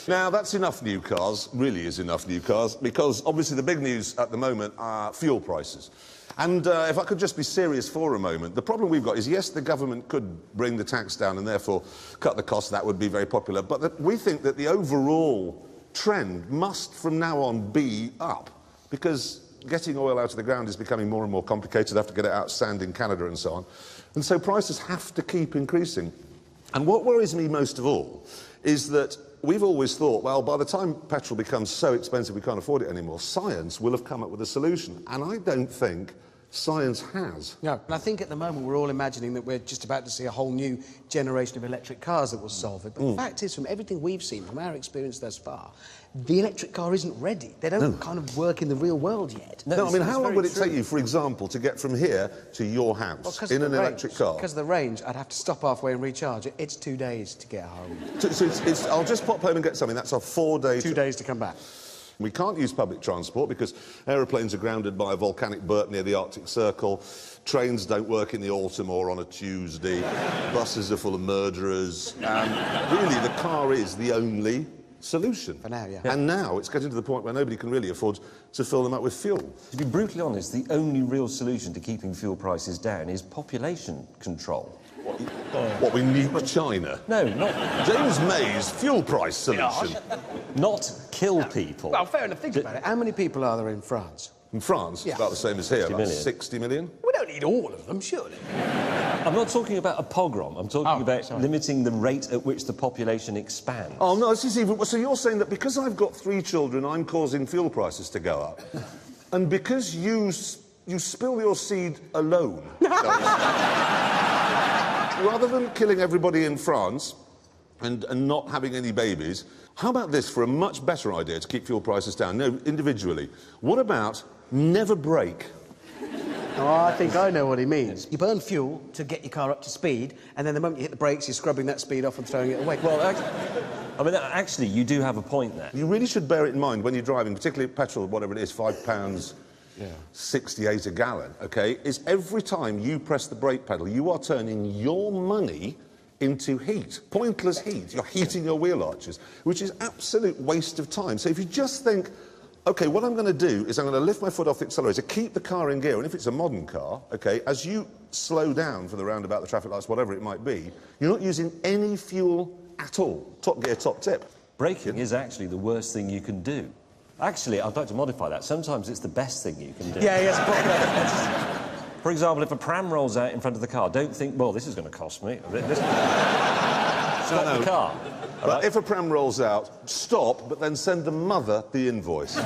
Now, that's enough new cars, really is enough new cars, because obviously the big news at the moment are fuel prices. And if I could just be serious for a moment, the problem we've got is, yes, the government could bring the tax down and therefore cut the cost. That would be very popular. But we think that the overall trend must, from now on, be up, because getting oil out of the ground is becoming more and more complicated. They have to get it out of sand in Canada and so on. And so prices have to keep increasing. And what worries me most of all is that we've always thought, well, by the time petrol becomes so expensive we can't afford it anymore, science will have come up with a solution. And I don't think science has. No, and I think at the moment we're all imagining that we're just about to see a whole new generation of electric cars that will solve it. But the fact is, from everything we've seen, from our experience thus far, the electric car isn't ready. They don't kind of work in the real world yet. No, I mean, how long would it take you, for example, to get from here to your house in an electric car? Because of the range, I'd have to stop halfway and recharge it. It's 2 days to get home. So I'll just pop home and get something. That's a 4-day... 2 days to come back. We can't use public transport because aeroplanes are grounded by a volcanic burp near the Arctic Circle. Trains don't work in the autumn or on a Tuesday. Buses are full of murderers. Really, the car is the only solution. For now, yeah. And now it's getting to the point where nobody can really afford to fill them up with fuel. To be brutally honest, the only real solution to keeping fuel prices down is population control. What, we nuke China? No, not... James May's fuel price solution. Not kill people. Well, fair enough. Think about it. How many people are there in France? In France, it's about the same as here, about 60 million. We don't need all of them, surely. I'm not talking about a pogrom. I'm talking about limiting the rate at which the population expands. Oh, no, this is even... So you're saying that because I've got 3 children, I'm causing fuel prices to go up? And because you spill your seed alone... Rather than killing everybody in France and not having any babies, how about this for a much better idea to keep fuel prices down? No, individually. What about never brake? Oh, I think I know what he means. You burn fuel to get your car up to speed, and then the moment you hit the brakes, you're scrubbing that speed off and throwing it away. Well, I mean, actually, you do have a point there. You really should bear it in mind when you're driving, particularly petrol, whatever it is, £5... Yeah. 68 a gallon, OK, is every time you press the brake pedal, you are turning your money into heat. Pointless heat. You're heating your wheel arches, which is absolute waste of time. So if you just think, OK, what I'm going to do is I'm going to lift my foot off the accelerator, keep the car in gear, and if it's a modern car, OK, as you slow down for the roundabout, the traffic lights, whatever it might be, you're not using any fuel at all. Top gear, top tip. Braking is actually the worst thing you can do. Actually, I'd like to modify that. Sometimes it's the best thing you can do. Yeah, yes. For example, if a pram rolls out in front of the car, don't think, well, this is going to cost me. Stop the car. But if a pram rolls out, stop, but then send the mother the invoice.